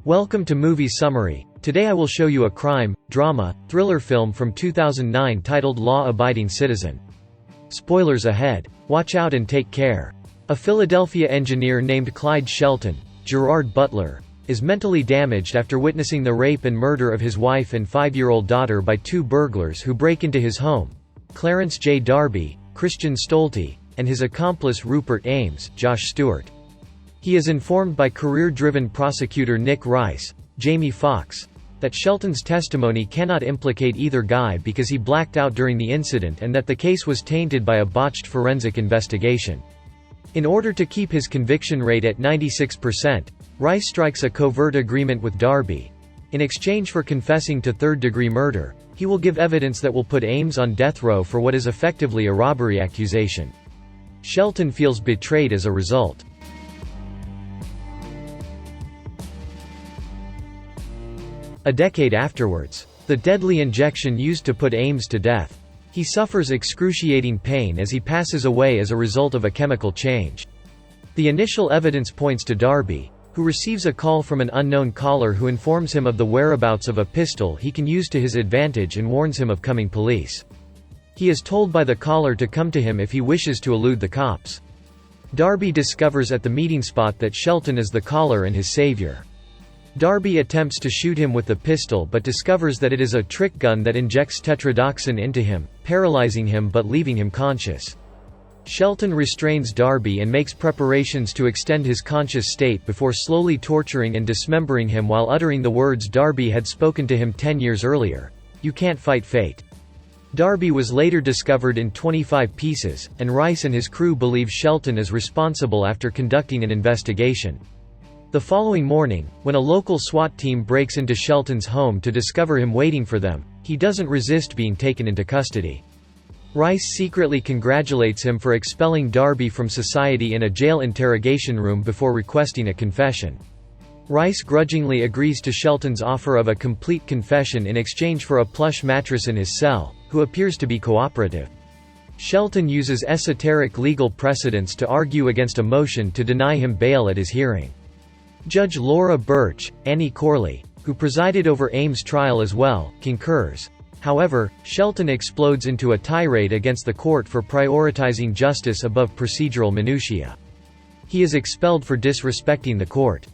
Welcome to Movie Summary. Today I will show you a crime, drama, thriller film from 2009 titled Law-Abiding Citizen. Spoilers ahead. Watch out and take care. A Philadelphia engineer named Clyde Shelton, Gerard Butler, is mentally damaged after witnessing the rape and murder of his wife and 5-year-old daughter by two burglars who break into his home, Clarence J. Darby, Christian Stolte, and his accomplice Rupert Ames, Josh Stewart. He is informed by career-driven prosecutor Nick Rice, Jamie Foxx, that Shelton's testimony cannot implicate either guy because he blacked out during the incident and that the case was tainted by a botched forensic investigation. In order to keep his conviction rate at 96%, Rice strikes a covert agreement with Darby. In exchange for confessing to third-degree murder, he will give evidence that will put Ames on death row for what is effectively a robbery accusation. Shelton feels betrayed as a result. A decade afterwards, the deadly injection used to put Ames to death. He suffers excruciating pain as he passes away as a result of a chemical change. The initial evidence points to Darby, who receives a call from an unknown caller who informs him of the whereabouts of a pistol he can use to his advantage and warns him of coming police. He is told by the caller to come to him if he wishes to elude the cops. Darby discovers at the meeting spot that Shelton is the caller and his savior. Darby attempts to shoot him with the pistol but discovers that it is a trick gun that injects tetrodotoxin into him, paralyzing him but leaving him conscious. Shelton restrains Darby and makes preparations to extend his conscious state before slowly torturing and dismembering him while uttering the words Darby had spoken to him 10 years earlier, "You can't fight fate." Darby was later discovered in 25 pieces, and Rice and his crew believe Shelton is responsible after conducting an investigation. The following morning, when a local SWAT team breaks into Shelton's home to discover him waiting for them, he doesn't resist being taken into custody. Rice secretly congratulates him for expelling Darby from society in a jail interrogation room before requesting a confession. Rice grudgingly agrees to Shelton's offer of a complete confession in exchange for a plush mattress in his cell, who appears to be cooperative. Shelton uses esoteric legal precedents to argue against a motion to deny him bail at his hearing. Judge Laura Birch, Annie Corley, who presided over Ames' trial as well, concurs. However, Shelton explodes into a tirade against the court for prioritizing justice above procedural minutiae. He is expelled for disrespecting the court.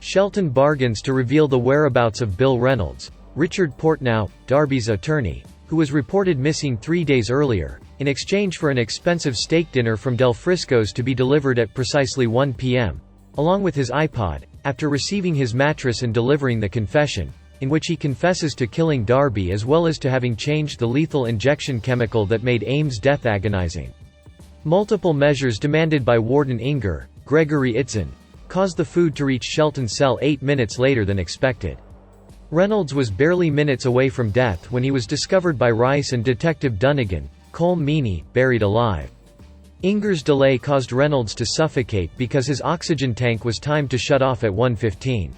Shelton bargains to reveal the whereabouts of Bill Reynolds, Richard Portnow, Darby's attorney, who was reported missing 3 days earlier, in exchange for an expensive steak dinner from Del Frisco's to be delivered at precisely 1 p.m., along with his iPod, after receiving his mattress and delivering the confession, in which he confesses to killing Darby as well as to having changed the lethal injection chemical that made Ames' death agonizing. Multiple measures demanded by Warden Inger, Gregory Itzen, caused the food to reach Shelton's cell 8 minutes later than expected. Reynolds was barely minutes away from death when he was discovered by Rice and Detective Dunnigan, Cole Meany, buried alive. Inger's delay caused Reynolds to suffocate because his oxygen tank was timed to shut off at 1:15.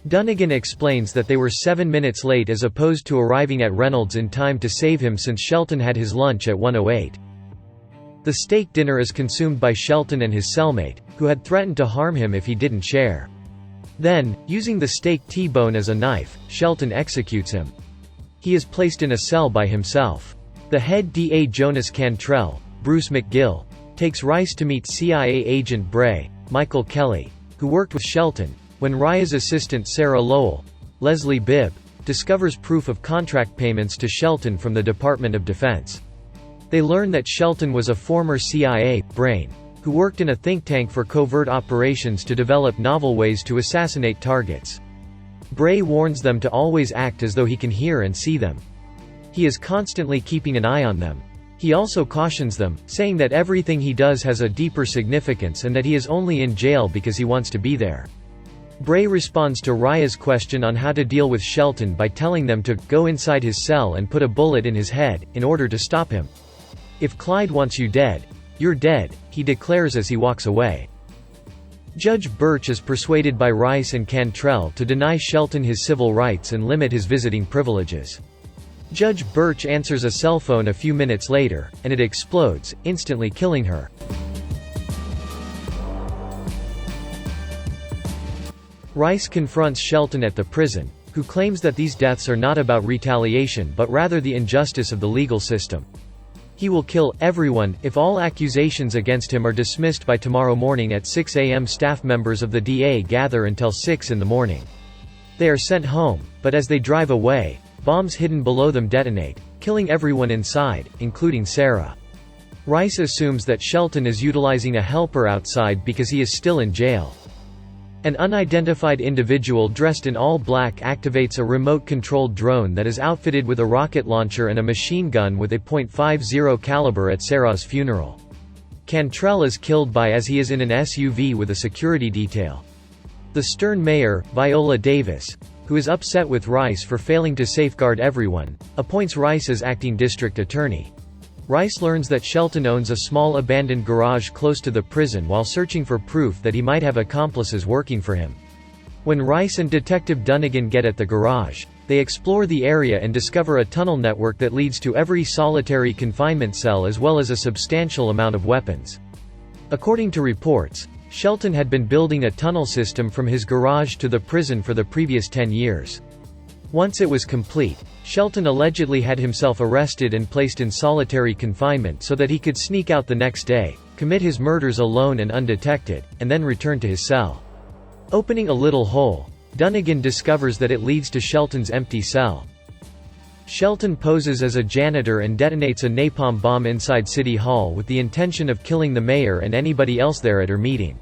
Dunnigan explains that they were 7 minutes late as opposed to arriving at Reynolds in time to save him since Shelton had his lunch at 1:08. The steak dinner is consumed by Shelton and his cellmate, who had threatened to harm him if he didn't share. Then, using the steak T-bone as a knife, Shelton executes him. He is placed in a cell by himself. The head DA Jonas Cantrell, Bruce McGill, takes Rice to meet CIA agent Bray, Michael Kelly, who worked with Shelton, when Raya's assistant Sarah Lowell, Leslie Bibb, discovers proof of contract payments to Shelton from the Department of Defense. They learn that Shelton was a former CIA brain, who worked in a think tank for covert operations to develop novel ways to assassinate targets. Bray warns them to always act as though he can hear and see them. He is constantly keeping an eye on them. He also cautions them, saying that everything he does has a deeper significance and that he is only in jail because he wants to be there. Bray responds to Raya's question on how to deal with Shelton by telling them to go inside his cell and put a bullet in his head, in order to stop him. "If Clyde wants you dead, you're dead," he declares as he walks away. Judge Birch is persuaded by Rice and Cantrell to deny Shelton his civil rights and limit his visiting privileges. Judge Birch answers a cell phone a few minutes later, and it explodes, instantly killing her. Rice confronts Shelton at the prison, who claims that these deaths are not about retaliation but rather the injustice of the legal system. He will kill everyone if all accusations against him are dismissed by tomorrow morning at 6 a.m. Staff members of the DA gather until 6 in the morning. They are sent home, but as they drive away, bombs hidden below them detonate, killing everyone inside, including Sarah. Rice assumes that Shelton is utilizing a helper outside because he is still in jail. An unidentified individual dressed in all black activates a remote-controlled drone that is outfitted with a rocket launcher and a machine gun with a .50 caliber at Sarah's funeral. Cantrell is killed as he is in an SUV with a security detail. The stern mayor, Viola Davis, who is upset with Rice for failing to safeguard everyone, appoints Rice as acting district attorney. Rice learns that Shelton owns a small abandoned garage close to the prison while searching for proof that he might have accomplices working for him. When Rice and Detective Dunnigan get at the garage, they explore the area and discover a tunnel network that leads to every solitary confinement cell as well as a substantial amount of weapons. According to reports, Shelton had been building a tunnel system from his garage to the prison for the previous 10 years. Once it was complete, Shelton allegedly had himself arrested and placed in solitary confinement so that he could sneak out the next day, commit his murders alone and undetected, and then return to his cell. Opening a little hole, Dunnigan discovers that it leads to Shelton's empty cell. Shelton poses as a janitor and detonates a napalm bomb inside City Hall with the intention of killing the mayor and anybody else there at her meeting.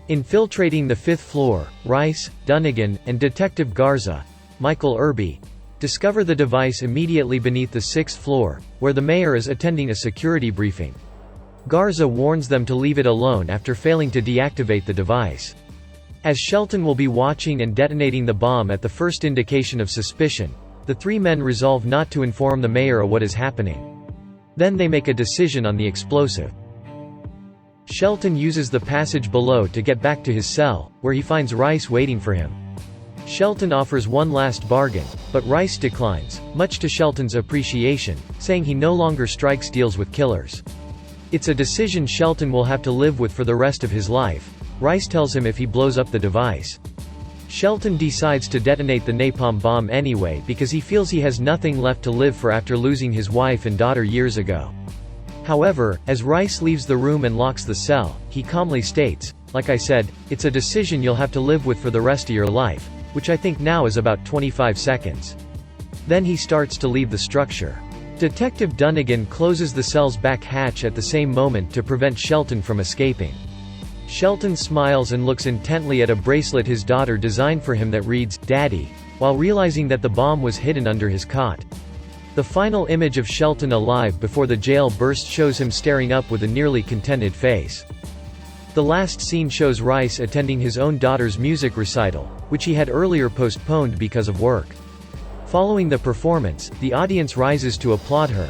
Infiltrating the 5th floor, Rice, Dunnigan, and Detective Garza, Michael Irby, discover the device immediately beneath the 6th floor, where the mayor is attending a security briefing. Garza warns them to leave it alone after failing to deactivate the device. As Shelton will be watching and detonating the bomb at the first indication of suspicion, the three men resolve not to inform the mayor of what is happening. Then they make a decision on the explosive. Shelton uses the passage below to get back to his cell, where he finds Rice waiting for him. Shelton offers one last bargain, but Rice declines, much to Shelton's appreciation, saying he no longer strikes deals with killers. It's a decision Shelton will have to live with for the rest of his life. Rice tells him if he blows up the device. Shelton decides to detonate the napalm bomb anyway because he feels he has nothing left to live for after losing his wife and daughter years ago. However, as Rice leaves the room and locks the cell, he calmly states, "Like I said, it's a decision you'll have to live with for the rest of your life," which I think now is about 25 seconds. Then he starts to leave the structure. Detective Dunnigan closes the cell's back hatch at the same moment to prevent Shelton from escaping. Shelton smiles and looks intently at a bracelet his daughter designed for him that reads, "Daddy," while realizing that the bomb was hidden under his cot. The final image of Shelton alive before the jail burst shows him staring up with a nearly contented face. The last scene shows Rice attending his own daughter's music recital, which he had earlier postponed because of work. Following the performance, the audience rises to applaud her,